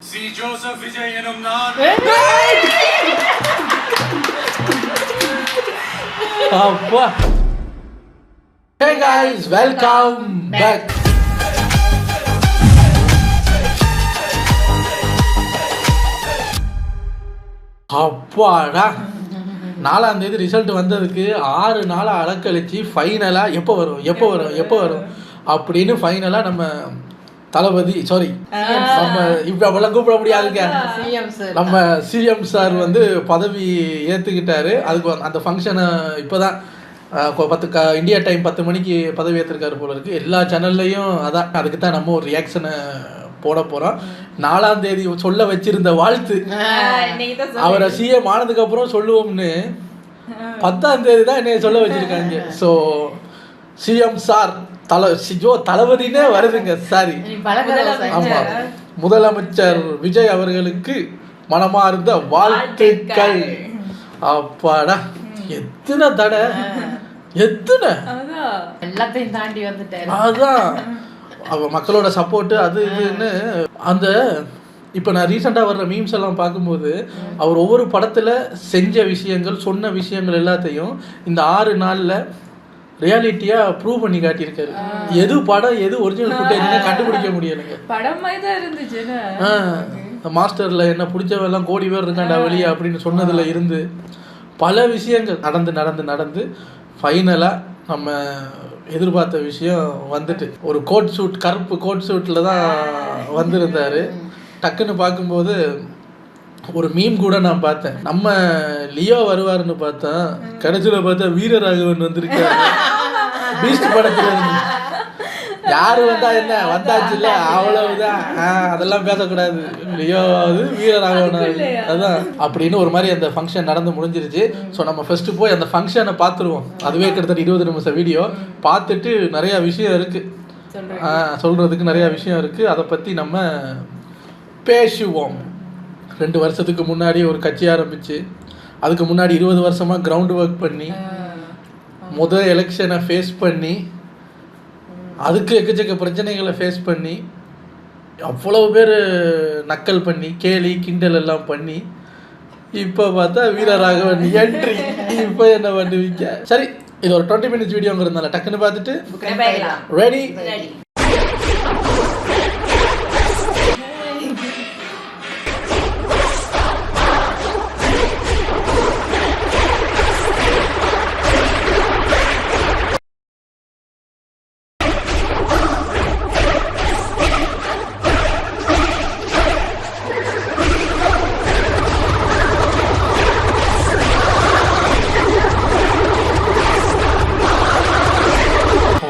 C Joseph Vijay எனும் நான். அப்பா. Hey guys, welcome back. அப்பாடா, 4ஆம் தேதி ரிசல்ட் வந்ததுக்கு 6 நாள் அலக்கழிச்சு ஃபைனலாக எப்போ வரும் அப்படின்னு ஃபைனலாக நம்ம தளபதி நம்ம இப்போ அவெல்லாம் கூப்பிட முடியாதுங்க, நம்ம சிஎம் சார் வந்து பதவி ஏற்றுக்கிட்டாரு. அதுக்கு அந்த ஃபங்க்ஷனை இப்போ தான் இந்தியா டைம் 10 மணிக்கு பதவி ஏற்றிருக்காரு போல இருக்குது. எல்லா சேனல்லையும் அதான், அதுக்கு தான் நம்ம ஒரு ரியாக்ஷனை போட போகிறோம். 4ஆம் தேதி சொல்ல வச்சிருந்த வாழ்த்து அவரை சிஎம் ஆனதுக்கப்புறம் சொல்லுவோம்னு 10ஆம் தேதி தான் என்னைய சொல்ல வச்சுருக்காங்க. ஸோ சிஎம் சார் தளபதினே வருதுங்க. சாரி, ஆமாம், முதலமைச்சர் விஜய் அவர்களுக்கு மனமார்ந்த வாழ்த்துக்கள். அப்பாடா, எத்தனை தடை, எத்தனை எல்லாத்தையும் தாண்டி வந்துட்டாரு. அதான் மக்களோட சப்போர்ட்டு அது இதுன்னு. அந்த இப்போ நான் ரீசெண்டாக வர்ற மீம்ஸ் எல்லாம் பார்க்கும்போது அவர் ஒவ்வொரு படத்தில் செஞ்ச விஷயங்கள், சொன்ன விஷயங்கள் எல்லாத்தையும் இந்த 6 நாளில் ரியாலிட்டியாக ப்ரூவ் பண்ணி காட்டியிருக்காரு. எது படம் எது ஒரிஜினல் ஃபுட்டேஜ்னு கண்டுபிடிக்க முடியலைங்க. படம் மாதிரி தான் இருந்துச்சு. மாஸ்டரில் என்ன பிடிச்சவெல்லாம் கோடி பேர் இருக்காண்டா வெளியே அப்படின்னு சொன்னதில் இருந்து பல விஷயங்கள் நடந்து ஃபைனலாக நம்ம எதிர்பார்த்த விஷயம் வந்துட்டு ஒரு கோட் சூட், கருப்பு கோட் சூட்டில் தான் வந்திருந்தார். டக்குன்னு பார்க்கும்போது ஒரு மீம் கூட நான் பார்த்தேன், நம்ம லியோ வருவாருன்னு பார்த்தேன், கடைசியில் பார்த்தா வீரராகவன் வந்திருக்காரு. பீஸ்ட் படத்தில் யாரு வந்தா என்ன, வந்தாச்சு இல்லை, அவ்வளவுதான், அதெல்லாம் பேசக்கூடாது, லியோவாவது வீரராகவன் அதுதான் அப்படின்னு ஒரு மாதிரி அந்த ஃபங்க்ஷன் நடந்து முடிஞ்சிருச்சு. ஸோ நம்ம ஃபர்ஸ்ட் போய் அந்த ஃபங்க்ஷனை பார்த்துருவோம். அதுவே கிட்டத்தட்ட 20 நிமிஷம் வீடியோ பார்த்துட்டு நிறையா விஷயம் இருக்குது, சொல்கிறதுக்கு நிறையா விஷயம் இருக்குது. அதை பற்றி நம்ம பேசுவோம். 2 வருஷத்துக்கு முன்னாடி ஒரு கட்சி ஆரம்பித்து, அதுக்கு முன்னாடி 20 வருஷமாக கிரவுண்ட் ஒர்க் பண்ணி, முதல் எலெக்ஷனை ஃபேஸ் பண்ணி, அதுக்கு எக்கச்சக்க பிரச்சனைகளை ஃபேஸ் பண்ணி, அவ்வளோ பேர் நக்கல் பண்ணி, கேலி கிண்டல் எல்லாம் பண்ணி, இப்போ பார்த்தா வீரராகவன் என்ட்ரி. இப்போ என்ன பண்ணுவீங்க? சரி, இது ஒரு 20 மினிட்ஸ் வீடியோங்கிறதுனால டக்குன்னு பார்த்துட்டு ரெடி.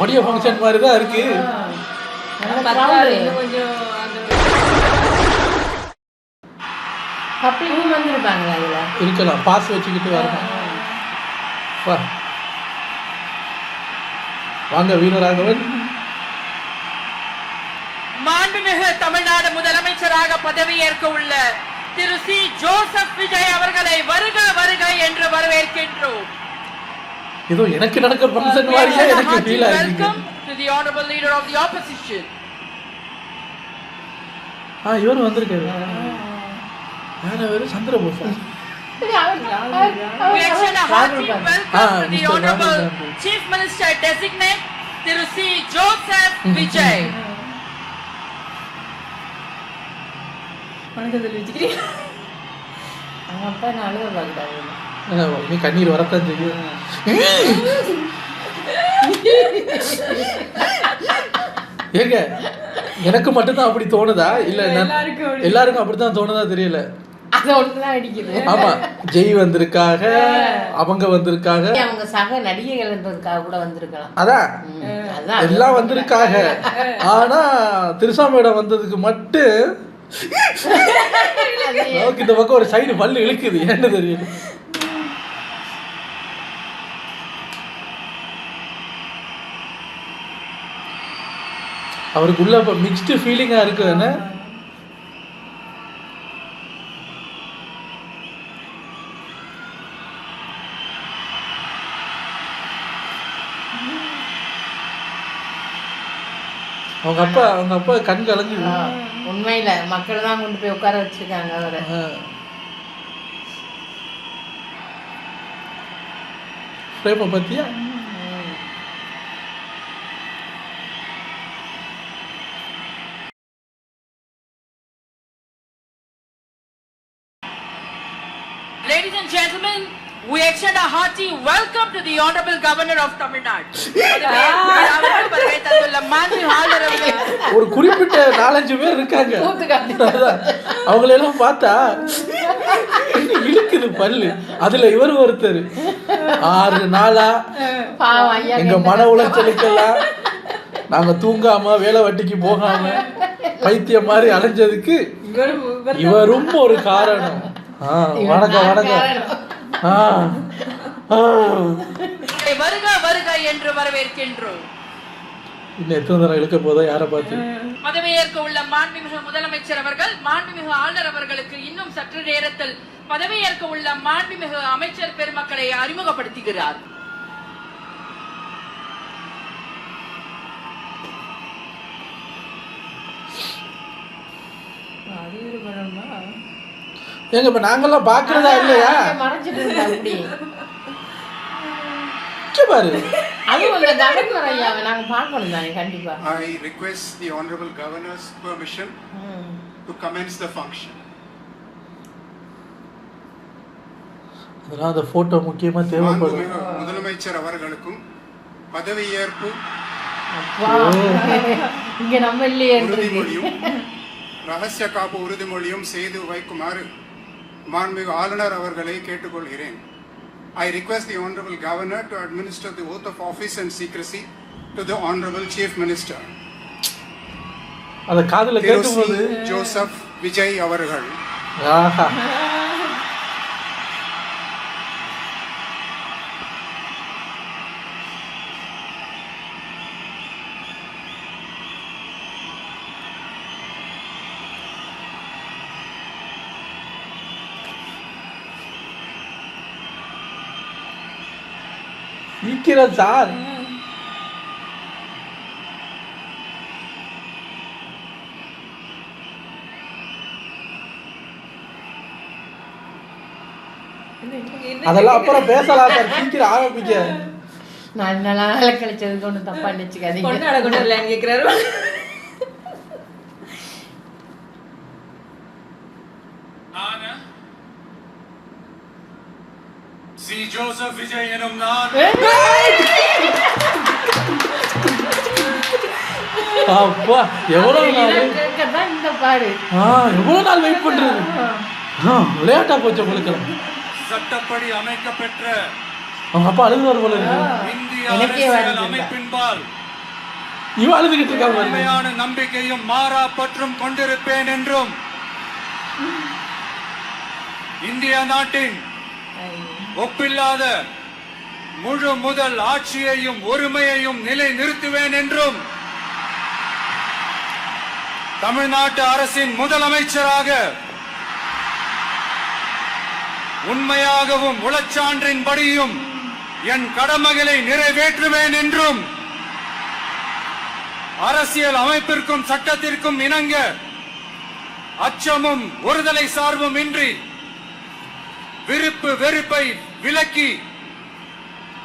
ஆடியோ ஃபங்க்ஷன் மாதிரி தான் இருக்கு. இருக்கலாம், பாஸ் வச்சுக்கிட்டு வரணும். வாங்க வீரராகவன். மாண்புமிகு தமிழ்நாடு முதலமைச்சராக பதவியேற்க உள்ள திரு சி ஜோசப் விஜய் அவர்களை வருக வருக என்று வரவேற்கின்றோம். ஏதோ எனக்கு நடக்கிற ஃபங்க்ஷன் மாதிரியே எனக்கு ஃபீல் ஆகுது. Welcome to the honorable leader of the opposition. இவர் வந்திருக்காரு. யாரவர்? Chandrabose. We extend a hearty welcome to the honorable chief minister designate Thiru C Joseph Vijay. நீ கண்ணீர் வரத்தான் செய்யும். ஏங்க, எனக்கு மட்டும்தான் அப்படி தோணுதா இல்ல எல்லாருக்கும் அப்படித்தான் தோணுதா தெரியல. ஆமா, ஜெய் வந்திருக்காங்க, அவங்க வந்திருக்காங்க, அவங்க சக நடிகைகள் கூட வந்திருக்கலாம். அதான் எல்லாம் வந்திருக்காங்க. ஆனா திருசாமியிடம் வந்ததுக்கு மட்டும் இந்த பக்கம் ஒரு சைடு பல்லு இழுக்குது, என்ன தெரியல. அவருக்கு உள்ள மிக்ஸ்டு ஃபீலிங்கா இருக்கு. என்ன அவங்க அப்பா கண் கலங்கி உண்மையில மக்கள் தான் கொண்டு போய் உட்கார வச்சிருக்காங்க அவரை. பிரேம பத்தியா Ladies and gentlemen, we extend a hearty welcome to the Honorable Governor of Tamil Nadu. ஒரு குறிப்பிட்ட 4-5 பேர் இருக்காங்க, அவங்களெல்லாம் பார்த்தா இழுக்குது பல்லு. அதுல இவர் ஒருத்தர் 6 நாளா எங்க மன உளைச்சலுக்கெல்லாம் நாங்க தூங்காம வேலை வட்டிக்கு போகாம பைத்தியம் மாதிரி அலைஞ்சதுக்கு இவரும் ஒரு காரணம். வணக்கம் வணக்கம். வருக வருக என்று வரவேற்கின்றோம். இன்னும் எத்தனை தடவை இழுக்க போதோ யாரை பார்த்து. பதவியேற்க உள்ள மாண்புமிகு முதலமைச்சர் அவர்கள் மாண்புமிகு ஆளுநர் அவர்களுக்கு இன்னும் சற்று நேரத்தில் பதவியேற்க உள்ள மாண்புமிகு அமைச்சர் பெருமக்களை அறிமுகப்படுத்துகிறார். ஏங்க இப்ப நாங்கெல்லாம் பாக்குறதா இல்லையா? மறைச்சிட்டு இருந்தா அப்படி பாரு. அதுவும் அந்த கவர்னர் ஐயாவை நாங்க பார்க்கணும் தானே கண்டிப்பா. I request the Honorable Governor's permission to commence the function. அதனால அந்த போட்டோ முக்கியமா தேவைப்படும். முதலமைச்சர் அவர்களுக்கும் பதவியேற்பு இங்க நம்ம இல்லையே உறுதிமொழியும் ரகசிய காப்பு உறுதிமொழியும் செய்து வைக்குமாறு மாண்புமிகு ஆளுநர் அவர்களை கேட்டுக்கொள்கிறேன். I request the Honorable Governor to administer the oath of office and secrecy to the Honorable Chief Minister. அத காதுல கேட்கும்போது ஜோசப் விஜய் அவர்கள். ஆஹா. சீக்கிரம் சார். அதெல்லாம் அப்புறம் பேசலாம் சார், சீக்கிரம் ஆரம்பிக்க. நான் நாளை கழிச்சதுக்கு ஒன்றும் தப்பா நினைச்சுக்காதீங்க. கேட்கிறாரு. சி ஜோசப் விஜய் எனும் நான் அப்பா எவ்வளவு நாள் இந்த பாரு எவ்வளவு நாள் வெயிட் பண்றது. லேட்டா போச்சு உங்களுக்கு. சட்டப்படி அமைக்கப்பெற்ற அவங்க அப்பா அழுதுவார் போல இந்திய அரசியல் அமைப்பின்பால் இவ அழுதுகிட்டு இருக்காங்க. உண்மையான நம்பிக்கையும் மாறா பற்றும் கொண்டிருப்பேன் என்றும் இந்திய நாட்டின் ஒப்பில்லாத முழு முதல் ஆட்சியையும் ஒருமையையும் நிலை நிறுத்துவேன் என்றும் தமிழ்நாட்டு அரசின் முதலமைச்சராக உண்மையாகவும் உளச்சான்றின்படியும் என் கடமைகளை நிறைவேற்றுவேன் என்றும் அரசியல் அமைப்பிற்கும் சட்டத்திற்கும் இணங்க அச்சமும் ஒருதலை சார்பும் இன்றி விருப்பு வெறுப்பை விலக்கி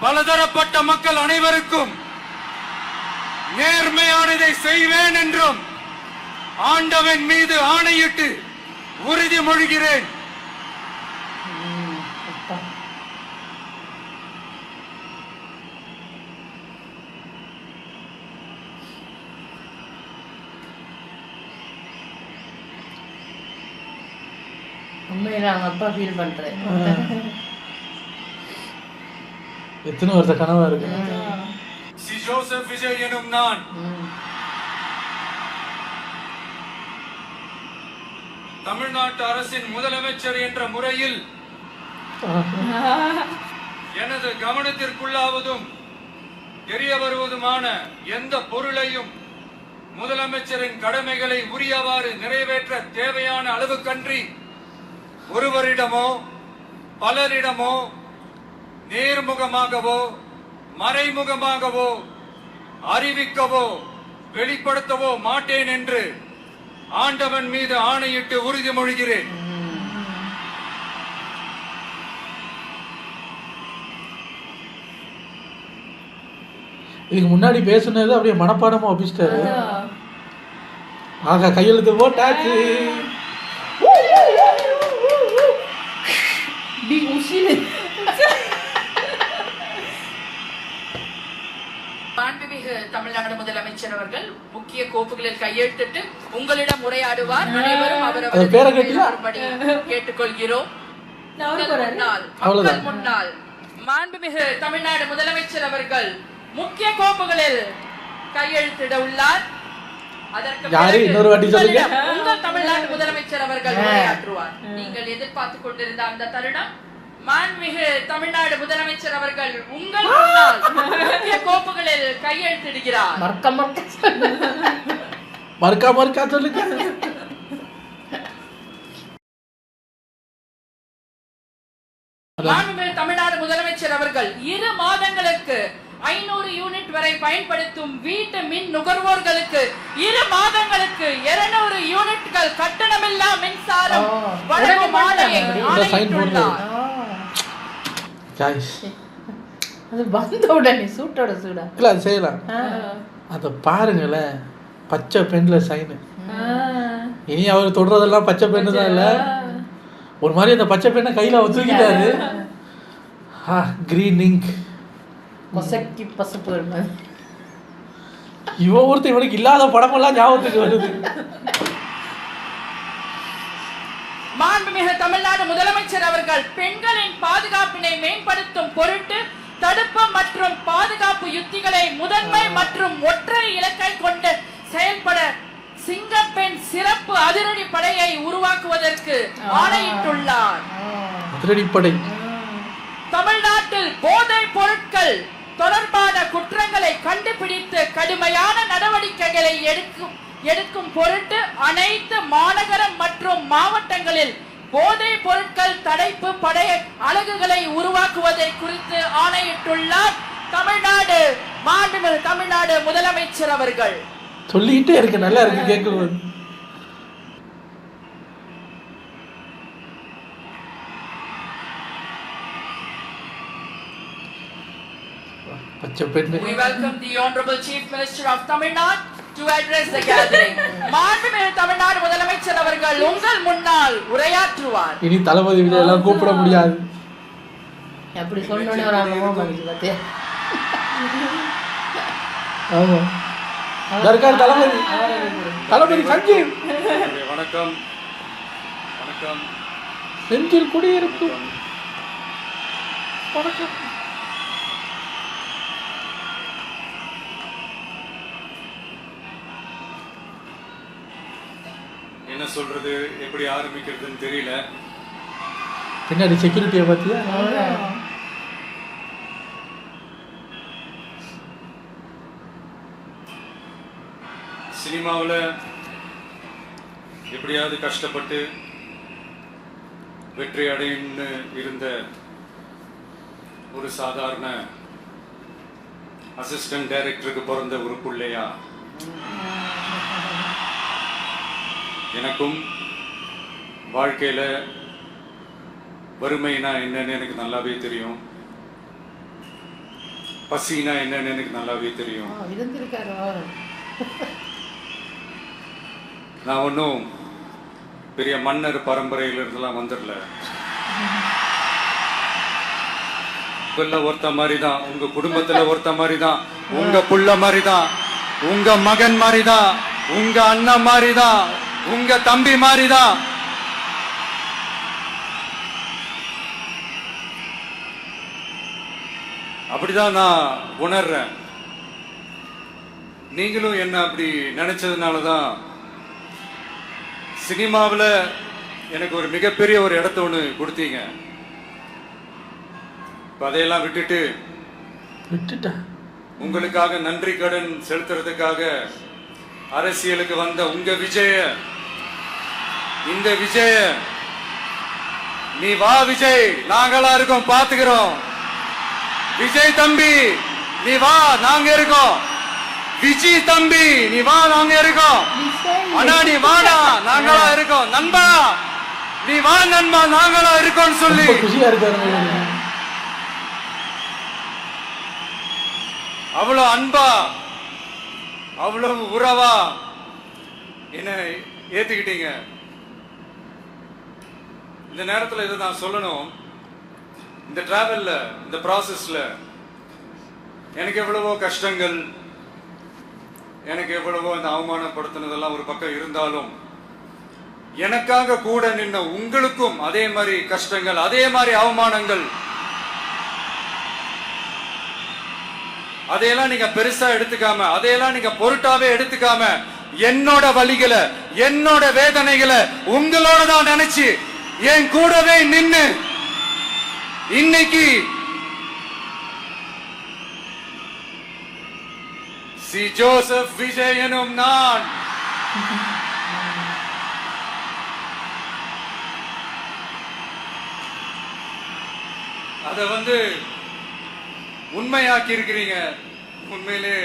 பலதரப்பட்ட மக்கள் அனைவருக்கும் நேர்மையானதை செய்வேன் என்றும் ஆண்டவன் மீது ஆணையிட்டு உறுதிமொழிகிறேன். உண்மையில அவங்க அப்பா ஃபீல் பண்றேன். எத்தனை வருஷ கனவா இருக்கு. சி ஜோசப் விஜய் எனும் நான் தமிழ்நாட்டு அரசின் முதலமைச்சர் என்ற முறையில் எனது கவனத்திற்குள்ளாவதும் தெரிய வருவதுமான எந்த பொருளையும் முதலமைச்சரின் கடமைகளை உரியவாறு நிறைவேற்ற தேவையான அளவுக்கன்றி ஒருவரிடமோ பலரிடமோ நேர்முகமாகவோ மறைமுகமாகவோ அறிவிக்கவோ வெளிப்படுத்தவோ மாட்டேன் என்று ஆண்டவன் மீது ஆணையிட்டு உறுதிமொழிகிறேன். இதுக்கு முன்னாடி பேசுனது அப்படியே மனப்பாடமா ஒப்பிச்சிட்டாரு. ஆகா, கையெழுத்து போட்டாச்சு. மாண்புமிகு தமிழ்நாடு முதலமைச்சர் அவர்கள் முக்கிய கோப்புகளில் கையெழுத்திட்டு உங்களிடம் உரையாடுவார். அனைவரும் அவரவரும்படி கேட்டுக்கொள்கிறோம். மக்கள் முன்னால் மாண்புமிகு தமிழ்நாடு முதலமைச்சர் அவர்கள் முக்கிய கோப்புகளில் கையெழுத்திட உள்ளார். அதற்கு உங்கள் தமிழ்நாடு முதலமைச்சர் அவர்கள் உரையாற்றுவார். நீங்கள் எதிர்பார்த்துக் கொண்டிருந்த அந்த தருணம், மாண்புமிகு தமிழ்நாடு முதலமைச்சர் அவர்கள் உங்கள் முன்னால் முக்கிய கோப்புகளில் கையெழுத்திடுகிறார். மறுக்கா சொல்லுங்க. மாண்புமிகு தமிழ்நாடு முதலமைச்சர் அவர்கள் 2 மாதங்களுக்கு 500 யூனிட் வரை பயன்படுத்தும் வீட்டு மின் நுகர்வோர்களுக்கு 2 மாதங்களுக்கு 200 யூனிட்கள் கட்டணமில்லா மின்சாரம் வழங்கும் ஆணையை ஆணையிட்டுள்ளார். அது வந்த உடனே சூட்டோட சூடா இல்ல அது செய்யலாம். அதை பாருங்களேன், பச்சை பென்ல சைனு. இனி அவர் தொடுறதெல்லாம் பச்சை பெண்ணு தான். இல்ல ஒரு மாதிரி அந்த பச்சை பெண்ணை கையில தூக்கிட்டாரு. Green ink மொசக்கி பசுப்பு. இவன் ஒருத்தர் இவனுக்கு இல்லாத படமெல்லாம் ஞாபகத்துக்கு வருது. மாண்புமிகு தமிழ்நாடு முதலமைச்சர் அவர்கள் பெண்களின் பாதுகாப்பினை மேம்படுத்தும் பொருட்டு தடுப்பு மற்றும் பாதுகாப்பு யுத்திகளை முதன்மை மற்றும் ஒற்றை இலக்கை கொண்டு செயல்பட சிங்கப்பெண் சிறப்பு அதிரடி படையை உருவாக்குவதற்கு ஆணையிட்டுள்ளார். அதிரடிப்படை. தமிழ்நாட்டில் போதைப் பொருட்கள் தொடர்பான குற்றங்களை கண்டுபிடித்து கடுமையான நடவடிக்கைகளை எடுக்கும் பொருட்டு அனைத்து மாநகரம் மற்றும் மாவட்டங்களில் போதைப் பொருட்கள் தடுப்பு படை அலகுகளை உருவாக்குவதை குறித்து ஆணையிட்டுள்ளார் தமிழ்நாடு மாண்புமிகு தமிழ்நாடு முதலமைச்சர் அவர்கள். சொல்லிக்கிட்டே இருக்கு, நல்லா இருக்கு கேட்கும்போது. We welcome the Honorable Chief Minister of Tamil Nadu to address the gathering. மாண்புமிகு தமிழ்நாடு முதலமைச்சர் அவர்கள் உங்கள் முன்னால் உரையாற்றுவார். இனி தளபதி விஜய் எல்லாம் கூப்பிட முடியாது. அப்படி சொன்னோனே ஒரு அனுபவம் வந்துச்சு பாத்தியா. ஆமா, தர்கார் தளபதி சஞ்சீவ். வணக்கம். வணக்கம். செஞ்சில் குடியிருப்பு. வணக்கம். என்ன சொல்றது, எப்படி ஆரம்பிக்கிறதுன்னு தெரியல. பின்னாடி செக்யூரிட்டியை பார்த்தியா? சினிமாவில் எப்படியாவது கஷ்டப்பட்டு வெற்றி அடையும்னு இருந்த ஒரு சாதாரண அசிஸ்டன்ட் டைரக்டருக்கு பிறந்த ஒரு பிள்ளையா எனக்கும் வாழ்க்கையில் வறுமைனா என்னன்னு எனக்கு நல்லாவே தெரியும், பசினா என்னன்னு எனக்கு நல்லாவே தெரியும். நான் ஒன்றும் பெரிய மன்னர் பரம்பரையிலிருந்துலாம் வந்துடல. ஒருத்த மாதிரி தான், உங்க குடும்பத்துல ஒருத்த மாதிரி தான், உங்க புள்ள மாதிரி தான், உங்க மகன் மாதிரி தான், உங்க அண்ணன் மாதிரி தான், உங்க தம்பி மாதிரி தான். அப்படிதான் நான் உணர்றேன். நீங்களும் என்ன அப்படி நினைச்சதுனாலதான் சினிமாவில் எனக்கு ஒரு மிகப்பெரிய ஒரு இடத்த ஒன்று கொடுத்தீங்க. அதையெல்லாம் விட்டுட்டு உங்களுக்காக நன்றி கடன் செலுத்துறதுக்காக அரசியலுக்கு வந்த உங்க விஜய, இந்த விஜய, நீ வா விஜய், நாங்களா இருக்கோம், பாத்துக்கிறோம். விஜய் தம்பி நீ வா, நாங்க இருக்கோம். விஜி தம்பி நீ வா, நாங்க இருக்கோம். அண்ணா நீ வாடா, நாங்களா இருக்கோம். நண்பா நீ வா நண்பா, நாங்களா இருக்கோம்னு சொல்லி ரொம்ப குஷியா இருக்காரு. அவ்வளவு அன்பா, அவ்வளவு உறவா என்ன ஏத்துக்கிட்டீங்க. இந்த நேரத்துல இதை நான் சொல்லணும். இந்த டிராவல்ல, இந்த ப்ராசஸ்ல எனக்கு எவ்வளவோ கஷ்டங்கள், எனக்கு எவ்வளவோ அந்த அவமானப்படுத்தினதெல்லாம் ஒரு பக்கம் இருந்தாலும், எனக்காக கூட நின்ன உங்களுக்கும் அதே மாதிரி கஷ்டங்கள், அதே மாதிரி அவமானங்கள், அதையெல்லாம் நீங்க பெருசா எடுத்துக்காம, அதையெல்லாம் நீங்க பொருட்டாவே எடுத்துக்காம, என்னோட வலிகளை, என்னோட வேதனைகளை உங்களோட தான் நினைச்சு என் கூடவே நின்னு இன்னைக்கு சி ஜோசப் விஜய் எனும் நான் அத உண்மையாக்கி இருக்கிறீங்க. உண்மையிலே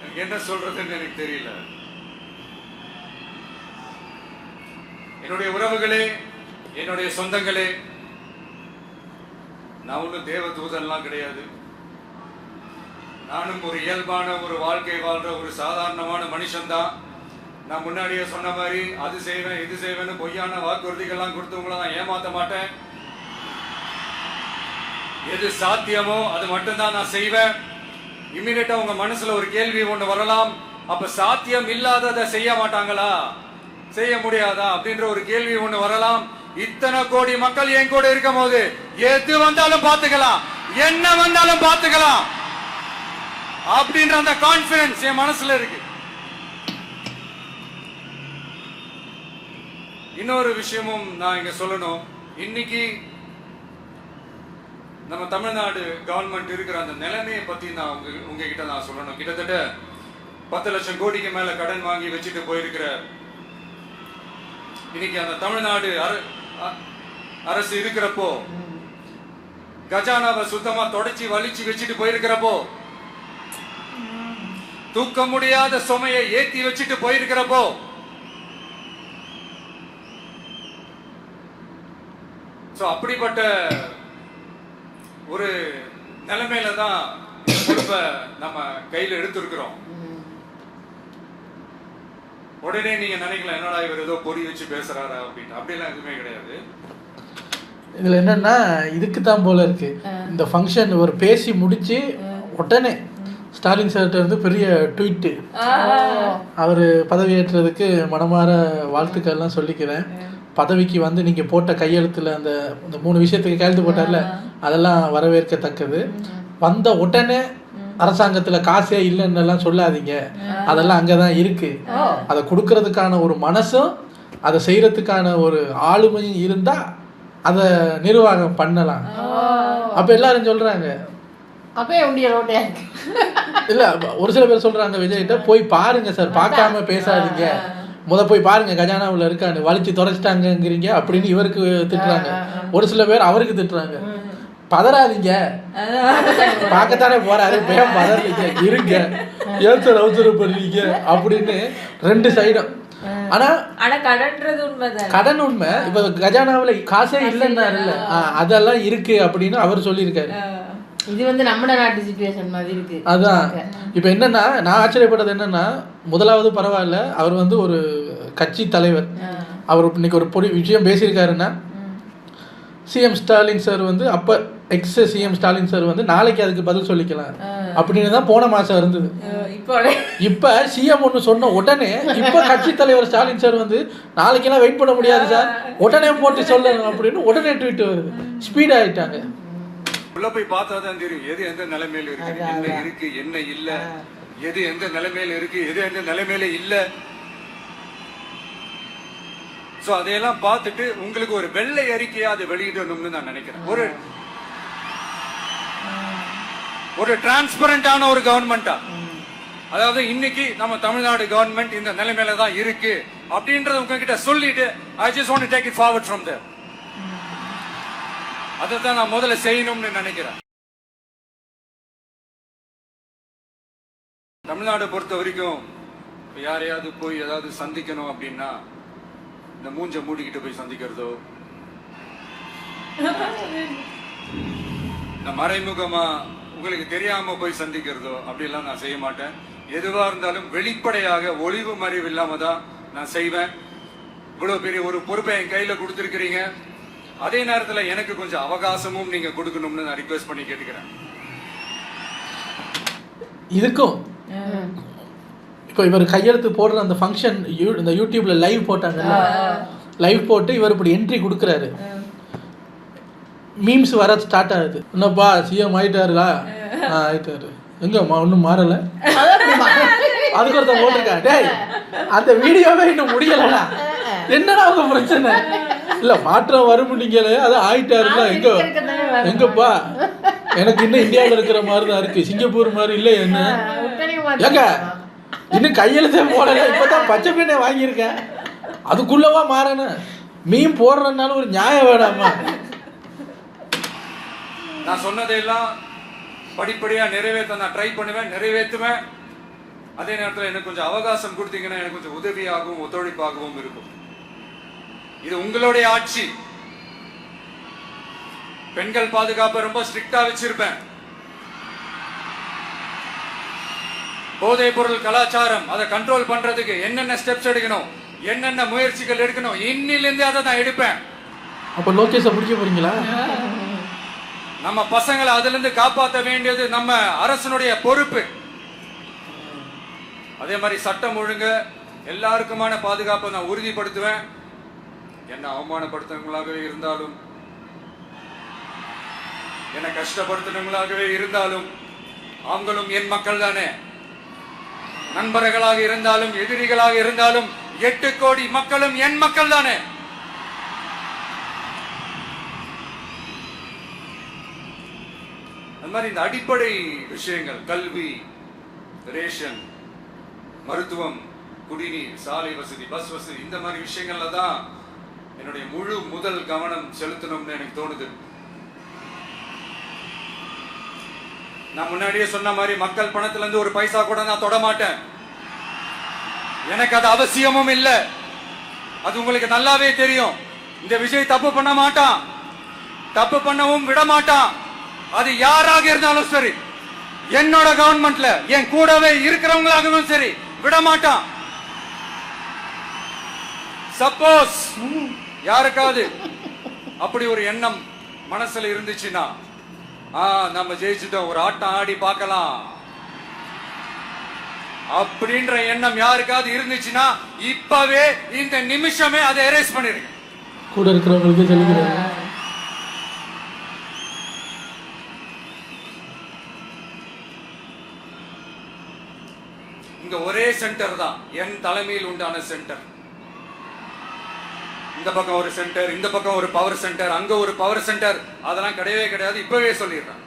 எனக்கு என்ன சொல்றதுன்னு எனக்கு தெரியல. என்னுடைய உறவுகளே, என்னுடைய சொந்தங்களே, நான் ஒன்றும் தேவ தூதன்லாம் கிடையாது. நானும் ஒரு இயல்பான ஒரு வாழ்க்கை வாழ்ற ஒரு சாதாரணமான மனுஷன்தான். நான் முன்னாடியே சொன்ன மாதிரி அது செய்வேன் இது செய்வேன்னு பொய்யான வாக்குறுதிகள்லாம் கொடுத்தவங்கள நான் ஏமாத்த மாட்டேன். எது சாத்தியமோ அது மட்டும்தான் நான் செய்வேன். இம்மிடியட்டா உங்க மனசுல ஒரு கேள்வி ஒண்ணு வரலாம், அப்ப சாத்தியம் இல்லாததை செய்ய மாட்டாங்களா, செய்ய முடியாதா அப்படின்ற ஒரு கேள்வி ஒண்ணு வரலாம். இத்தனை கோடி மக்கள் என் கூட இருக்கும் போது எது வந்தாலும் பாத்துக்கலாம், என்ன வந்தாலும் பாத்துக்கலாம் அப்படின்ற அந்த கான்பிடன்ஸ் என் மனசுல இருக்கு. இன்னொரு விஷயமும் நான் இங்க சொல்லணும். இன்னைக்கு நம்ம தமிழ்நாடு கவர்மெண்ட் இருக்கிற அந்த நிலைமையை பத்தி நான் உங்ககிட்ட நான் சொல்லணும். கிட்டத்தட்ட 10 லட்சம் கோடிக்கு மேல கடன் வாங்கி வச்சுட்டு போயிருக்கிற இன்னைக்கு அந்த தமிழ்நாடு அரசு இருக்கிறப்போ, கஜானாவை சுத்தமா தொடச்சி வலிச்சு வச்சுட்டு போயிருக்கிறப்போ, தூக்க முடியாத சுமையை ஏத்தி வச்சுட்டு போயிருக்கிறப்போ, அப்படிப்பட்ட ஒரு நிலைமையில தான் பொறுப்பை நம்ம கையில எடுத்திருக்கிறோம். உடனே நீங்க நினைக்கலாம், என்னடா இவர் ஏதோ பொறி வச்சு பேசுறாரா அப்படின்னு. அப்படிலாம் எதுவுமே கிடையாது. இதுல என்னன்னா இதுக்கு தான் போல இருக்கு. இந்த ஃபங்க்ஷன் ஒரு பேசி முடிச்சு உடனே ஸ்டாலின் சார்கிட்ட இருந்து பெரிய ட்வீட்டு, அவர் பதவியேற்றதுக்கு மனமாற வாழ்த்துக்கள்லாம் சொல்லிக்கிறேன். பதவிக்கு வந்து நீங்கள் போட்ட கையெழுத்தில் அந்த 3 விஷயத்துக்கு கையெழுத்து போட்டார்ல, அதெல்லாம் வரவேற்கத்தக்கது. வந்த உடனே அரசாங்கத்தில் காசே இல்லைன்னெல்லாம் சொல்லாதீங்க, அதெல்லாம் அங்கே தான் இருக்குது. அதை கொடுக்கறதுக்கான ஒரு மனசும் அதை செய்கிறதுக்கான ஒரு ஆளுமையும் இருந்தால் அதை நிர்வாகம் பண்ணலாம். அப்போ எல்லாரும் சொல்கிறாங்க, அப்போ உண்டியல் இல்லை ஒரு சில பேர் சொல்கிறாங்க விஜய்கிட்ட போய் பாருங்க சார், பார்க்காம பேசாதீங்க, போய் பாருங்க கஜானாவில் இருக்கான்னு, வலிச்சு தொலைச்சிட்டாங்கிறீங்க அப்படின்னு இவருக்கு திட்டுறாங்க. ஒரு சில பேர் அவருக்கு திட்டுறாங்க, பதறாதீங்க, பார்க்கத்தானே போறாரு, பேம் பதறீங்க, இருங்க, ஏன் சார் அவசரப்படுறீங்க அப்படின்னு 2 சைடும். ஆனா கடன் உண்மை. இப்ப கஜானாவில் காசே இல்லைன்னா இல்ல, அதெல்லாம் இருக்கு அப்படின்னு அவர் சொல்லியிருக்காரு. இது நம்ம நாட்டு சிச்சுவேஷன் மாதிரி இருக்கு. அதான் இப்போ என்னன்னா, நான் ஆச்சரியப்பட்டது என்னன்னா, முதலாவது பரவாயில்ல, அவர் வந்து ஒரு கட்சி தலைவர், அவர் இன்னைக்கு ஒரு விஷயம் பேசியிருக்காருன்னா, சிஎம் ஸ்டாலின் சார் வந்து அப்போ எக்ஸ் சிஎம் ஸ்டாலின் சார் வந்து நாளைக்கு அதுக்கு பதில் சொல்லிக்கலாம் அப்படின்னு தான் போன மாதம் இருந்தது. இப்போ சிஎம் ஒன்று சொன்ன உடனே இப்போ கட்சி தலைவர் ஸ்டாலின் சார் வந்து நாளைக்கெல்லாம் வெயிட் பண்ண முடியாது சார், உடனே போட்டு சொல்லணும் அப்படின்னு உடனே ட்வீட் வருது. ஸ்பீட் ஆகிட்டாங்க. உள்ள போய் பார்த்தாதான் தெரியும் எது எந்த நிலைமையில இருக்கு, என்ன இருக்கு என்ன இல்ல, எது எந்த நிலைமையில இருக்கு, எது எந்த நிலைமையில இல்ல. சோ அதையெல்லாம் பார்த்துட்டு உங்களுக்கு ஒரு வெள்ளை அறிக்கையா அதை வெளியிடணும்னு நான் நினைக்கிறேன். ஒரு டிரான்ஸ்பரண்டான ஒரு கவர்மெண்டா, அதாவது இன்னைக்கு நம்ம தமிழ்நாடு கவர்மெண்ட் இந்த நிலைமையில தான் இருக்கு அப்படின்றத உங்ககிட்ட சொல்லிட்டு I just want to take it forward from there. அதை தான் நான் முதல்ல செய்யணும்னு நினைக்கிறேன். தமிழ்நாடு பொறுத்த வரைக்கும் யாரையாவது போய் ஏதாவது சந்திக்கணும் அப்படின்னா இந்த மூஞ்ச மூடிக்கிட்டு போய் சந்திக்கிறதோ, இந்த மறைமுகமா உங்களுக்கு தெரியாம போய் சந்திக்கிறதோ அப்படிலாம் நான் செய்ய மாட்டேன். எதுவா இருந்தாலும் வெளிப்படையாக ஒளிவு மறைவு இல்லாம தான் நான் செய்வேன். இவ்வளவு பெரிய ஒரு பொறுப்பை என் கையில கொடுத்துருக்கிறீங்க. அதே நேரத்தில் எனக்கு கொஞ்சம் அவகாசமும் நீங்க கொடுக்கணும்னு நான் ரிக்வெஸ்ட் பண்ணி கேட்டுக்கிறேன். இதுக்கும் இப்போ இவர் கையெழுத்து போடுற அந்த ஃபங்க்ஷன் இந்த யூடியூப்ல லைவ் போட்டாங்கல்ல, லைவ் போட்டு இவர் இப்படி என்ட்ரி கொடுக்குறாரு. மீம்ஸ் வர ஸ்டார்ட் ஆகுது. என்னப்பா சிஎம் ஆயிட்டாருடா? ஆயிட்டாரு. எங்க ஒன்றும் மாறலை. அதுக்கு ஒருத்தன் போட்டிருக்கா, டேய் அந்த வீடியோவே இன்னும் முடியலடா, என்னடா அவங்க பிரச்சனை? இல்லை மாற்றம் வரும் நீங்களே, அது ஆயிட்டாருல. எங்கப்பா எனக்கு இன்னும் இந்தியாவில் இருக்கிற மாதிரி தான் இருக்கு, சிங்கப்பூர் மாதிரி இல்லை. என்ன ஏங்க இன்னும் கையெழுத்தே போடல, இப்பதான் பச்சை பெண்ணை வாங்கியிருக்கேன், அதுக்குள்ளவா மாறணும்? மீன் போடுறதுனால ஒரு நியாயம் வேடாமா? நான் சொன்னதையெல்லாம் படிப்படியா நிறைவேற்ற நான் ட்ரை பண்ணுவேன், நிறைவேற்றுவேன். அதே நேரத்தில் எனக்கு கொஞ்சம் அவகாசம் கொடுத்தீங்கன்னா எனக்கு கொஞ்சம் உதவியாகவும் ஒத்துழைப்பாகவும் இருக்கும். இது உங்களுடைய ஆட்சி. பெண்கள் பாதுகாப்பை ரொம்ப ஸ்ட்ரிக்டா வச்சிருப்பேன். போதைப் பொருள் கலாச்சாரம் அதை கண்ட்ரோல் பண்றதுக்கு என்னென்ன ஸ்டெப்ஸ் எடுக்கணும், என்னென்ன முயற்சிகள் எடுக்கணும், இன்னிலிருந்து அதை நான் எடுப்பேன். அப்ப லோகேஷை பிடிக்க போறீங்களா? நம்ம பசங்களை அதுல இருந்து காப்பாற்ற வேண்டியது நம்ம அரசனுடைய பொறுப்பு. அதே மாதிரி சட்டம் ஒழுங்கு எல்லாருக்குமான பாதுகாப்பை நான் உறுதிப்படுத்துவேன். என்ன அவமானப்படுத்துறவங்களாகவே இருந்தாலும், என்ன கஷ்டப்படுத்துறவங்களாகவே இருந்தாலும், அவங்களும் என் மக்கள் தானே. நண்பர்களாக இருந்தாலும் எதிரிகளாக இருந்தாலும் 8 கோடி மக்களும் என் மக்கள் தானே. அந்த மாதிரி இந்த அடிப்படை விஷயங்கள், கல்வி, ரேஷன், மருத்துவம், குடிநீர், சாலை வசதி, பஸ் வசதி, இந்த மாதிரி விஷயங்கள்ல தான் என்னுடைய முழு முதல் கவனம் செலுத்தணும்னு எனக்கு தோணுது. நான் முன்னாடியே சொன்ன மாதிரி மக்கள் பணத்துல இருந்து ஒரு பைசா கூட நான் தொட மாட்டேன். எனக்கு அது அவசியமும் இல்லை. அது உங்களுக்கு நல்லாவே தெரியும். இந்த விஜய் தப்பு பண்ண மாட்டான், தப்பு பண்ணவும் விட மாட்டான். அது யாராக இருந்தாலும் சரி, என்னோட கவர்மெண்ட்ல என் கூடவே இருக்கிறவங்களாகவும் சரி, விட மாட்டான். சப்போஸ் யாருக்காவது அப்படி ஒரு எண்ணம் மனசுல இருந்துச்சுன்னா, நம்ம ஜெயிச்சுட்டோம், ஒரு ஆட்டம் ஆடி பார்க்கலாம் அப்படின்ற எண்ணம் யாருக்காவது இருந்துச்சுன்னா இப்பவே இந்த நிமிஷமே அதை எரேஸ் பண்ணிருங்க. கூட இருக்கிறவங்களுக்கு சொல்லிக்கிறேன். இங்க ஒரே சென்டர் தான், என் தலைமையில் உண்டான சென்டர். இந்த பக்கம் ஒரு சென்டர், இந்த பக்கம் ஒரு பவர் சென்டர், அங்க ஒரு பவர் சென்டர், அதெல்லாம் கிடையவே கிடையாது. இப்பவே சொல்லிடுறேன்.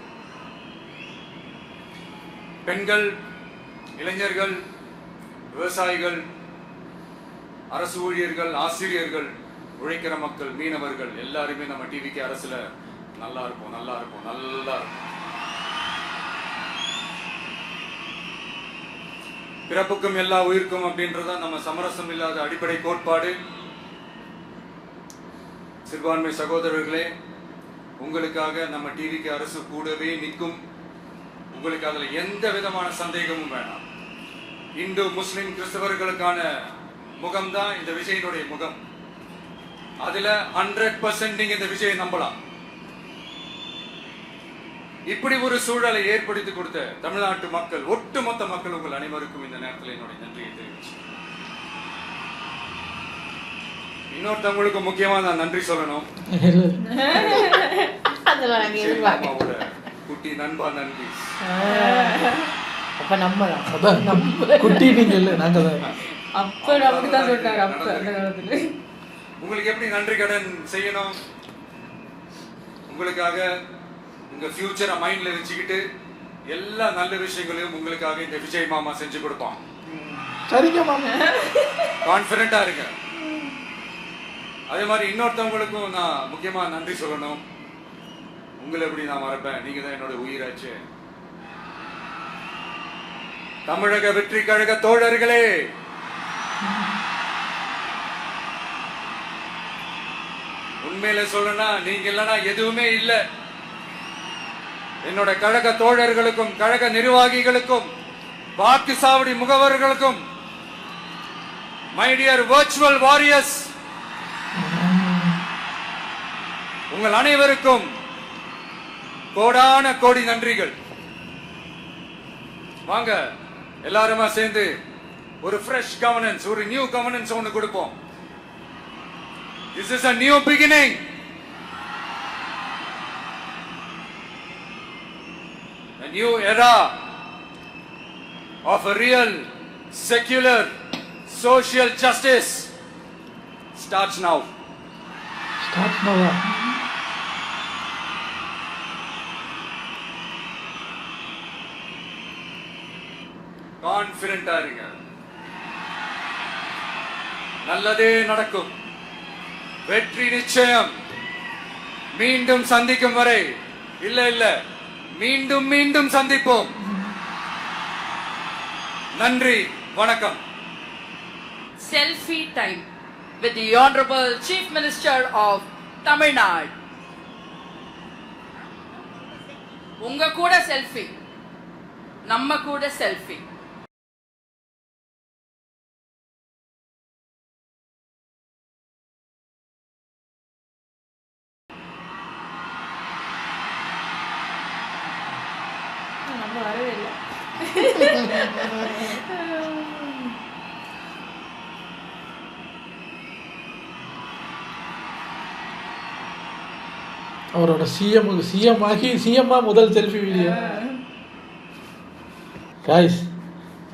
பெண்கள், இளைஞர்கள், விவசாயிகள், அரசு ஊழியர்கள், ஆசிரியர்கள், உழைக்கிற மக்கள், மீனவர்கள் எல்லாருமே நம்ம டிவிக்கு அரசுல நல்லா இருக்கும், நல்லா இருக்கும், நல்லா இருக்கும். பிறப்புக்கும் எல்லா உயிருக்கும் அப்படின்றதான் நம்ம சமரசம் இல்லாத அடிப்படை கோட்பாடு. சிறுபான்மை சகோதரர்களே, உங்களுக்காக நம்ம டிவிக்கு அரசு கூடவே நிற்கும். உங்களுக்கு அதுல எந்த விதமான சந்தேகமும் வேண்டாம். இந்து, முஸ்லிம், கிறிஸ்தவர்களுக்கான முகம் தான் இந்த விஜயனுடைய முகம். அதுல 100% நீங்க இந்த விஜயை நம்பலாம். இப்படி ஒரு சூழலை ஏற்படுத்தி கொடுத்த தமிழ்நாட்டு மக்கள், ஒட்டுமொத்த மக்கள், உங்கள் அனைவருக்கும் இந்த நேரத்தில் என்னுடைய நன்றியை தெரிவிச்சு, இன்னொருத்தவங்களுக்கு முக்கியமா நான் நன்றி சொல்லணும். குட்டி நண்பா நன்றி. அப்ப நம்பலாம். குட்டி நீங்க இல்ல, நாங்க தான். அப்ப அப்படிதான் சொல்றாரு. அப்ப அந்த காலத்துல உங்களுக்கு எப்படி நன்றி கடன் செய்யணும்? உங்களுக்காக உங்க ஃபியூச்சரை மைண்ட்ல வச்சுக்கிட்டு எல்லா நல்ல விஷயங்களையும் உங்களுக்காக இந்த விஜய் மாமா செஞ்சு கொடுப்பான். சரிங்க மாமா, கான்பிடண்டா இருங்க. அதே மாதிரி இன்னொருத்தவங்களுக்கும் நான் முக்கியமா நன்றி சொல்லணும். உங்களை எப்படி நான் மறப்பேன்? நீங்க தான் என்னோட உயிராச்சு. தமிழக வெற்றி கழக தோழர்களே, உண்மையில சொல்லணும்னா நீங்க இல்லைன்னா எதுவுமே இல்லை. என்னோட கழக தோழர்களுக்கும் கழக நிர்வாகிகளுக்கும் வாக்கு சாவடி முகவர்களுக்கும், மை டியர் வர்ச்சுவல் வாரியர்ஸ், உங்கள் அனைவருக்கும் கோடான கோடி நன்றிகள். வாங்க எல்லாருமா சேர்ந்து ஒரு ஃப்ரெஷ் கவர்னன்ஸ், ஒரு நியூ கவர்னன்ஸ் ஒன்று கொடுப்போம். This is a new beginning. A new era of a real secular social justice starts now. Start பண்ணவா? கான்பிடண்டா இருங்க, நல்லதே நடக்கும், வெற்றி நிச்சயம். மீண்டும் சந்திக்கும் வரை இல்ல மீண்டும் மீண்டும் சந்திப்போம். நன்றி, வணக்கம். Selfie time with the Honorable Chief Minister of Tamil Nadu. உங்க கூட செல்ஃபி, நம்ம கூட செல்ஃபி. நம்ம வரவே இல்லை. அவரோட சிஎம் ஆகி சிஎம்மா முதல் செல்ஃபி வீடியோ. காய்ஸ்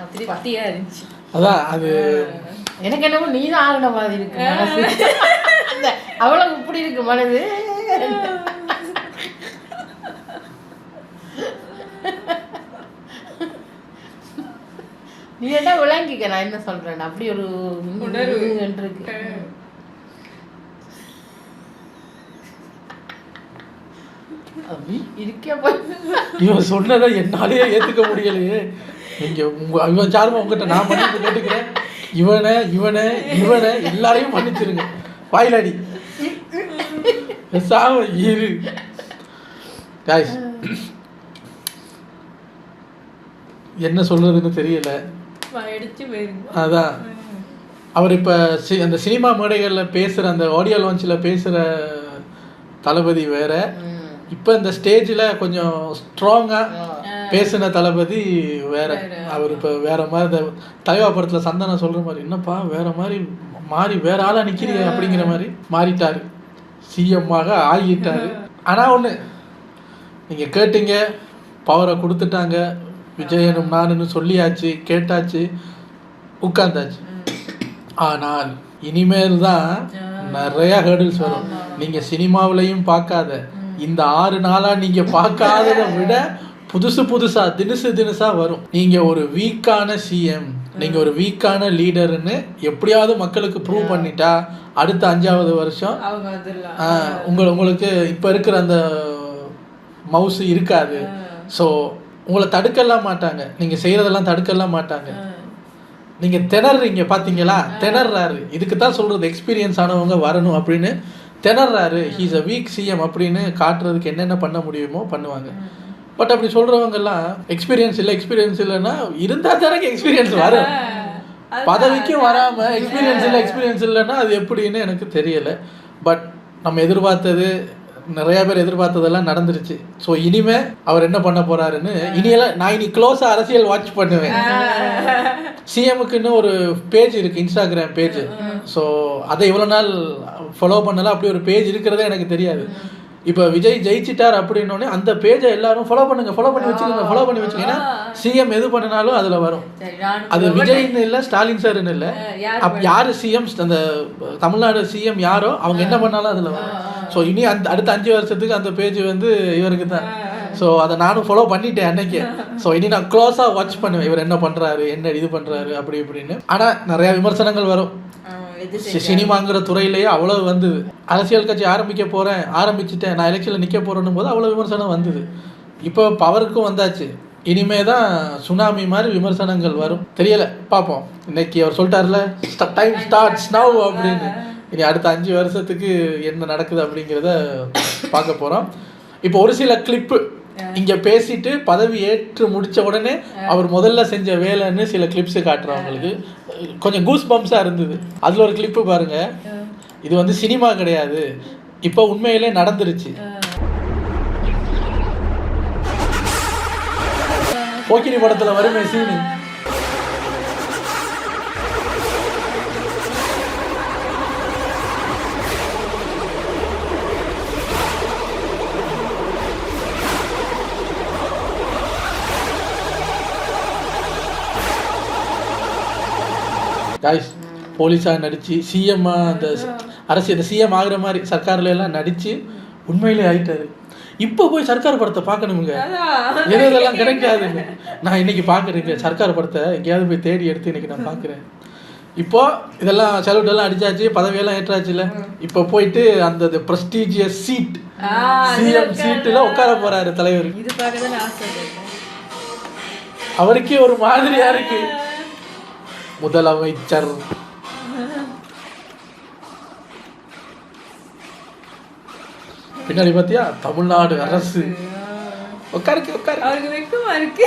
அப்படி பத்தியா இருந்துச்சு. அதான் அது எனக்கு என்னமோ நீ தான் ஆகின மாதிரி இருக்கு மனசு. அந்த அவ்வளவு இப்படி இருக்கு மனது. நீ என்ன விளங்கிக்க, நான் என்ன சொல்றேன், அப்படி ஒரு உணர்வு இருக்கு. இவன் சொன்னதை என்னாலேயே ஏத்துக்க முடியலையே. நீங்க இவன் சார்பா உங்ககிட்ட நான் மன்னிப்பு கேட்டுக்கிறேன். இவனை இவனை இவனை எல்லாரையும் மன்னிச்சிருங்க. வாயிலாடி சாவ இரு. காய்ஸ் என்ன சொல்றதுன்னு தெரியல. அதான் அவர் இப்போ அந்த சினிமா மேடைகளில் பேசுகிற அந்த ஆடியோ லான்ச்சில் பேசுகிற தளபதி வேற, இப்போ இந்த ஸ்டேஜில் கொஞ்சம் ஸ்ட்ராங்காக பேசின தளபதி வேற. அவர் இப்போ வேற மாதிரி இந்த தலைவா படத்தில் சந்தனா சொல்கிற மாதிரி, என்னப்பா வேற மாதிரி மாறி வேற ஆளாக நிற்கிறீ அப்படிங்கிற மாதிரி மாறிட்டார், சிஎம்மாக ஆகிட்டார். ஆனால் ஒன்று நீங்கள் கேட்டீங்க, பவரை கொடுத்துட்டாங்க, விஜயனும் நானுன்னு சொல்லியாச்சு, கேட்டாச்சு, உட்கார்ந்தாச்சு. ஆனால் இனிமேல் தான் நிறைய ஹேர்டில்ஸ் வரும். நீங்கள் சினிமாவிலையும் பார்க்காத, இந்த 6 நாளாக நீங்கள் பார்க்காததை விட புதுசாக தினுசாக வரும். நீங்கள் ஒரு வீக்கான சிஎம், நீங்கள் ஒரு வீக்கான லீடர்னு எப்படியாவது மக்களுக்கு ப்ரூவ் பண்ணிட்டா அடுத்த 5வது வருஷம் உங்களுக்கு இப்போ இருக்கிற அந்த மவுசு இருக்காது. ஸோ உங்களை தடுக்கலாம் மாட்டாங்க, நீங்கள் செய்கிறதெல்லாம் தடுக்கலாம் மாட்டாங்க. நீங்கள் திணறீங்க பார்த்தீங்களா, திணறாரு. இதுக்கு தான் சொல்கிறது எக்ஸ்பீரியன்ஸ் ஆனவங்க வரணும் அப்படின்னு திணறாரு. ஹீஸ் அ வீக் சிஎம் அப்படின்னு காட்டுறதுக்கு என்னென்ன பண்ண முடியுமோ பண்ணுவாங்க. பட் அப்படி சொல்கிறவங்கெல்லாம் எக்ஸ்பீரியன்ஸ் இல்லைன்னா இருந்தால் தானே எக்ஸ்பீரியன்ஸ் வரும். பதவிக்கும் வராமல் எக்ஸ்பீரியன்ஸ் இல்லைன்னா அது எப்படின்னு எனக்கு தெரியலை. பட் நம்ம எதிர்பார்த்தது, நிறைய பேர் எதிர்பார்த்ததெல்லாம் நடந்துருச்சு. ஸோ இனிமே அவர் என்ன பண்ண போறாருன்னு நான் இனி க்ளோஸாக அரசியல் வாட்ச் பண்ணுவேன். சிஎம்முக்குன்னு ஒரு பேஜ் இருக்கு, இன்ஸ்டாகிராம் பேஜ். ஸோ அதை இவ்வளோ நாள் ஃபாலோ பண்ணல, அப்படி ஒரு பேஜ் இருக்கிறதே எனக்கு தெரியாது. இப்போ விஜய் ஜெயிச்சிட்டார் அப்படின்னோடனே அந்த பேஜை எல்லாரும் ஃபாலோ பண்ணி வச்சுக்கோங்க. ஏன்னா சிஎம் எது பண்ணினாலும் அதில் வரும். அது விஜய்ன்னு இல்லை, ஸ்டாலின் சார்ன்னு இல்லை, யார் சிஎம், அந்த தமிழ்நாடு சிஎம் யாரோ அவங்க என்ன பண்ணாலும் அதில் வரும். ஸோ இனி அடுத்த 5 வருஷத்துக்கு அந்த பேஜ் வந்து இவருக்கு தான். ஸோ அதை நானும் ஃபாலோ பண்ணிட்டேன் அன்னைக்கு. ஸோ இனி நான் க்ளோஸாக வாட்ச் பண்ணுவேன், இவர் என்ன பண்ணுறாரு, என்ன இது பண்ணுறாரு அப்படி இப்படின்னு. ஆனால் நிறையா விமர்சனங்கள் வரும். சினிமாங்கிற துறையிலேயே அவ்வளோ வந்தது. அரசியல் கட்சி ஆரம்பிச்சிட்டேன், நான் எலெக்ஷனில் நிற்க போகிறேன்னும் போது அவ்வளோ விமர்சனம் வந்தது. இப்போ பவருக்கும் வந்தாச்சு, இனிமே தான் சுனாமி மாதிரி விமர்சனங்கள் வரும். தெரியல, பார்ப்போம். இன்னைக்கு அவர் சொல்லிட்டார்ல டைம் ஸ்டார்ட்ஸ் நவ் அப்படின்னு. இனி அடுத்த 5 வருஷத்துக்கு என்ன நடக்குது அப்படிங்கிறத பார்க்க போகிறோம். இப்போ ஒரு சில கிளிப்பு இங்கே பேசிட்டு பதவி ஏற்று முடித்த உடனே அவர் முதல்ல செஞ்ச வேலைன்னு சில கிளிப்ஸு காட்டுறோம் அவங்களுக்கு. கொஞ்சம் கூஸ் பம்ப்ஸாக இருந்தது. அதில் ஒரு கிளிப்பு பாருங்கள். இது வந்து சினிமா கிடையாது, இப்போ உண்மையிலே நடந்துருச்சு. போக்கிரி படத்தில் வருமே சீனு. காய்ஸ், போலீஸாக நடித்து சிஎம்மாக அந்த அரசியல் சிஎம் ஆகிற மாதிரி சர்க்காரில் எல்லாம் நடித்து உண்மையிலே ஆகிட்டாரு. இப்போ போய் சர்க்கார் படத்தை பார்க்கணுமுங்க. எதெல்லாம் கிடைக்காதுங்க. நான் இன்னைக்கு பார்க்குறேங்க சர்க்கார் படத்தை எங்கேயாவது போய் தேடி எடுத்து இன்னைக்கு நான் பார்க்குறேன். இப்போ இதெல்லாம் செலவுட்டெல்லாம் அடிச்சாச்சு, பதவியெல்லாம் ஏற்றாச்சுல. இப்போ போயிட்டு அந்த ப்ரெஸ்டீஜியஸ் சீட் சிஎம் சீட்டில் உட்கார போறாரு தலைவர். அவருக்கே ஒரு மாதிரியா இருக்கு. முதலமைச்சர் பின்னாடி பாத்தியா தமிழ்நாடு அரசு. உட்காருக்கு உட்காரு. அவருக்கு வெக்கமா இருக்கு.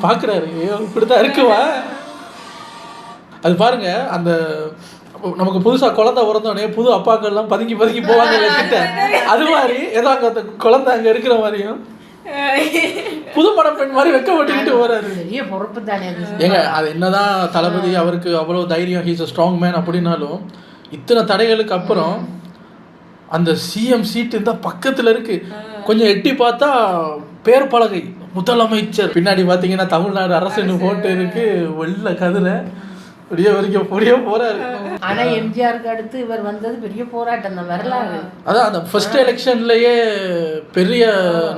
பாக்குறாரு இப்படிதான் இருக்குவா. அது பாருங்க, அந்த நமக்கு புதுசா குழந்தை பிறந்தோடனே புது அப்பாக்கள் எல்லாம் பதுங்கி பதுங்கி போவாங்க கிட்ட. அது மாதிரி ஏதோ அங்க அந்த குழந்தை அங்க இருக்கிற மாதிரியும் புது மணப்பெண் மாதிரி வெக்கப்பட்டுக்கிட்டு போறாரு. பெரிய பொறுப்பு தானே ஏங்க. அது என்னதான் தளபதி அவருக்கு அவ்வளவு தைரியம், ஹீஸ் அ ஸ்ட்ராங் மேன் அப்படின்னாலும் இத்தனை தடைகளுக்கு அப்புறம் அந்த சிஎம் சீட்டு இந்த பக்கத்துல இருக்கு. கொஞ்சம் எட்டி பார்த்தா பேர் பலகை முதலமைச்சர். பின்னாடி பார்த்தீங்கன்னா தமிழ்நாடு அரசுன்னு போட்டு இருக்கு. வெள்ள கதிரை பெரிய வரைக்கும் பொடிய போறாரு. ஆனா எம்ஜிஆருக்கு அடுத்து இவர் வந்தது பெரிய போராட்டம் தான், வரலாறு. அதான் அந்த ஃபர்ஸ்ட் எலெக்ஷன்லயே பெரிய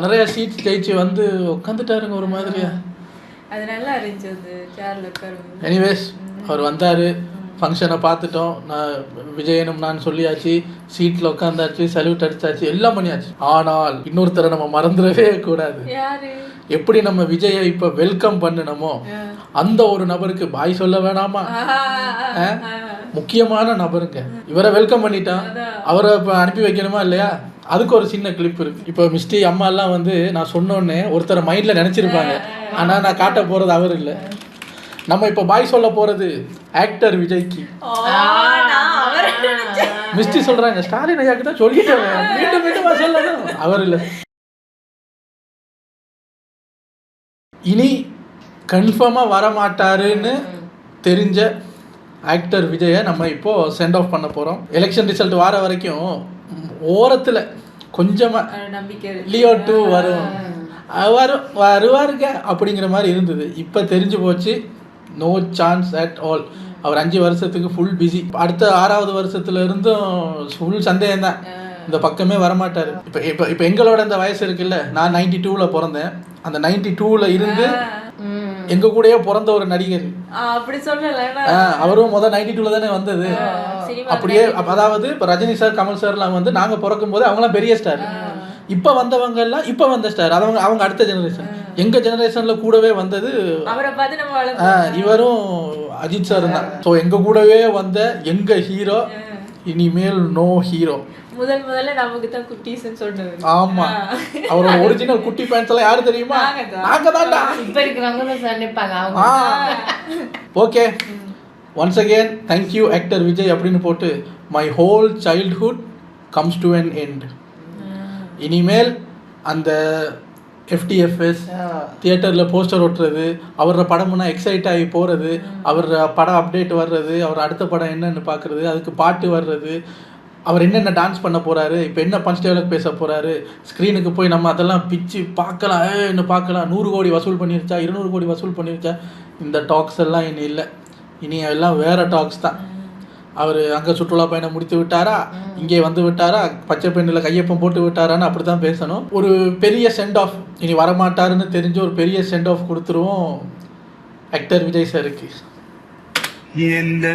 நிறைய சீட் ஜெயிச்சு வந்து உட்காந்துட்டாருங்க ஒரு மாதிரியா. அது நல்லா இருந்துச்சு அது சேர்ல உட்காருங்க. எனிவேஸ், அவர் வந்தாரு, ஃபங்க்ஷனை பார்த்துட்டோம். நான் விஜயனும் நான் சொல்லியாச்சு, சீட்டில் உட்காந்தாச்சு, சல்யூட் அடிச்சாச்சு, எல்லாம் பண்ணியாச்சு. ஆனால் இன்னொருத்தரை நம்ம மறந்துடவே கூடாது. எப்படி நம்ம விஜயை இப்போ வெல்கம் பண்ணணுமோ அந்த ஒரு நபருக்கு பாய் சொல்ல வேணாமா? முக்கியமான நபருங்க. இவரை வெல்கம் பண்ணிட்டான், அவரை இப்போ அனுப்பி வைக்கணுமா இல்லையா? அதுக்கு ஒரு சின்ன கிளிப் இருக்கு. இப்போ மிஸ்டி அம்மா எல்லாம் வந்து நான் சொன்னோன்னே ஒருத்தரை மைண்டில் நினச்சிருப்பாங்க. ஆனால் நான் காட்ட போகிறது அவர் இல்லை. நம்ம இப்போ பாய் சொல்ல போறது ஆக்டர் விஜய்க்கு. மிஸ்டி சொல்றாங்க ஸ்டாலின் ஐயாக்கு தான் சொல்லிட்டேன், மீண்டும் மீண்டும் சொல்லணும். அவர் இல்லை. இனி கன்ஃபார்மா வரமாட்டாருன்னு தெரிஞ்ச ஆக்டர் விஜயை நம்ம இப்போ சென்ட் ஆஃப் பண்ண போறோம். எலெக்ஷன் ரிசல்ட் வர வரைக்கும் ஓரத்துல கொஞ்சமா லியோ 2 வருவாருங்க அப்படிங்கிற மாதிரி இருந்தது. இப்போ தெரிஞ்சு போச்சு, நோ சான்ஸ் அட் ஆல். அவர் 5 வருஷத்துக்கு ஃபுல் பிஸி. அடுத்த 6வது வருஷத்துல இருந்தும் ஃபுல் சந்தேகம் தான், இந்த பக்கமே வரமாட்டாரு. இப்போ இப்போ இப்போ எங்களோட இந்த வயசு இருக்குல்ல, நான் 92ல் பிறந்தேன். அந்த 92ல் இருந்து எங்க கூடயே பிறந்த ஒரு நடிகர். அப்படி சொல்லல, அவரும் முதல் 92ல தானே வந்தது. அப்படியே அதாவது இப்போ ரஜினி சார், கமல் சார்லாம் வந்து நாங்கள் பிறக்கும் போது அவங்களாம் பெரிய ஸ்டார். இப்போ வந்தவங்க எல்லாம் இப்போ வந்த ஸ்டார், அவங்க அடுத்த ஜெனரேஷன். எங்க ஜெனரேஷன்ல கூடவே வந்தது இவரும் அஜித் சார் தான். ஸோ எங்க கூடவே வந்த எங்க ஹீரோ இனிமேல் நோ ஹீரோ. முதல்ல நமக்கு தான் குட்டீஸ்னு சொல்றது. ஆமா, அவரோட ஒரிஜினல் குட்டி பேண்ட்ஸ் எல்லாம் யாரு தெரியுமா? நாங்க தான்டா. இப்ப இருக்கிறவங்க தான் நினைப்பாங்க. Okay, once again thank you actor Vijay அப்படின்னு போட்டு my whole childhood comes to an end. இனிமேல் அந்த FTFS தியேட்டரில் போஸ்டர் ஒட்டுறது, அவரோட படம்னா எக்ஸைட் ஆகி போகிறது, அவர் படம் அப்டேட் வர்றது, அவர் அடுத்த படம் என்னென்னு பார்க்குறது, அதுக்கு பாட்டு வர்றது, அவர் என்னென்ன டான்ஸ் பண்ண போகிறாரு, இப்போ என்ன பஞ்ச் டெவலப் பேச போகிறாரு, ஸ்க்ரீனுக்கு போய் நம்ம அதெல்லாம் பிச்சு பார்க்கலாம். இன்னும் பார்க்கலாம், 100 கோடி வசூல் பண்ணிருச்சா, 200 கோடி வசூல் பண்ணிருச்சா. இந்த டாக்ஸ் எல்லாம் இனி இல்லை. இனி எல்லாம் வேறு டாக்ஸ் தான். அவர் அங்கே சுற்றுலா பயணம் முடித்து விட்டாரா, இங்கே வந்து விட்டாரா, பச்சை பெண்ணில் கையொப்பம் போட்டு விட்டாரான்னு அப்படி தான் பேசணும். ஒரு பெரிய சென்ட் ஆஃப் இனி வரமாட்டாருன்னு தெரிஞ்சு ஒரு பெரிய சென்ட் ஆஃப் கொடுத்துருவோம் ஆக்டர் விஜய் சாருக்கு. எந்த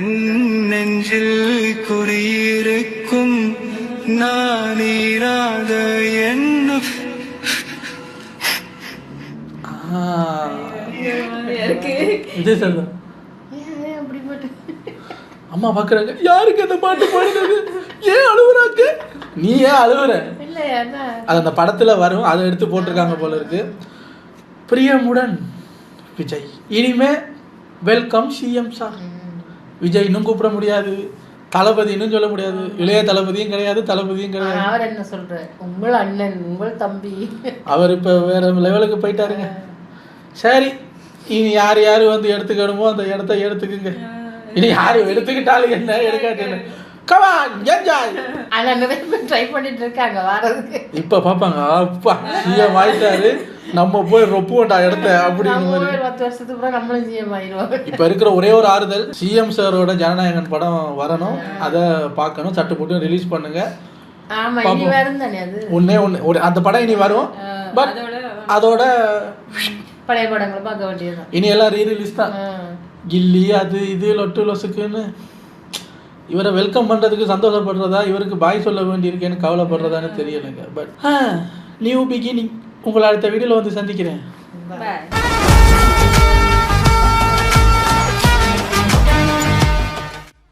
நெஞ்சில் குறியிருக்கும் நானீராத என்ன இருக்கு விஜய் சார் தான். ஏன் அப்படி போட்டு அம்மா பார்க்குறாங்க, யாருக்கு அந்த பாட்டு பாடுறது, ஏன் அழுகுறாங்க, நீ ஏன் அழுகுற? இல்லை அதான் அது அந்த படத்தில் வரும், அதை எடுத்து போட்டிருக்காங்க போல இருக்கு. பிரியமுடன் விஜய். இனிமே வெல்கம் சிஎம் சார். விஜய் இன்னும் கூப்பிட முடியாது, தளபதி இன்னும் சொல்ல முடியாது, இளைய தளபதியும் கிடையாது, தளபதியும் கிடையாது. அவர் என்ன சொல்றாரு, உங்கள் அண்ணன் உங்கள் தம்பி. அவர் இப்போ வேற லெவலுக்கு போயிட்டாருங்க. சரி, இனி யார் யார் வந்து எடுத்துக்கணுமோ அந்த இடத்த எடுத்துக்குங்க. இனி யார் எடுத்துக்கிட்டாலும் என்ன, எடுக்காட்டு என்ன, கமான் என்ஜாய். ஆனா நிறைய பேர் ட்ரை பண்ணிட்டு இருக்காங்க வாரதுக்கு. இப்போ பார்ப்பாங்க, அப்பா சிஎம் ஆயிட்டாரு, நம்ம போய் ரொப்புவோண்டா இடத்த அப்படின்னு நம்ம மாதிரி. ஒரு 10 வருஷத்துக்கு அப்புறம் நம்மளும் சிஎம் ஆயிடுவோம். இப்போ இருக்கிற ஒரே ஒரு ஆறுதல், சிஎம் சாரோட ஜனநாயகன் படம் வரணும், அதை பார்க்கணும். சட்டு போட்டு ரிலீஸ் பண்ணுங்க. ஆமா, இனி வரும் தானே அது. ஒன்று அந்த படம் இனி வரும். பட் அதோட பழைய படங்களை பார்க்க வேண்டியதுதான். இனி எல்லாம் ரீரிலீஸ் தான். கில்லி அது இது லொட்டு லொசுக்குன்னு இவரை வெல்கம் பண்ணுறதுக்கு சந்தோஷப்படுறதா, இவருக்கு பாய் சொல்ல வேண்டியிருக்கேன்னு கவலைப்படுறதான்னு தெரியலைங்க. But new beginning. உங்களை அடுத்த வீடியோவில் வந்து சந்திக்கிறேன். பாய்.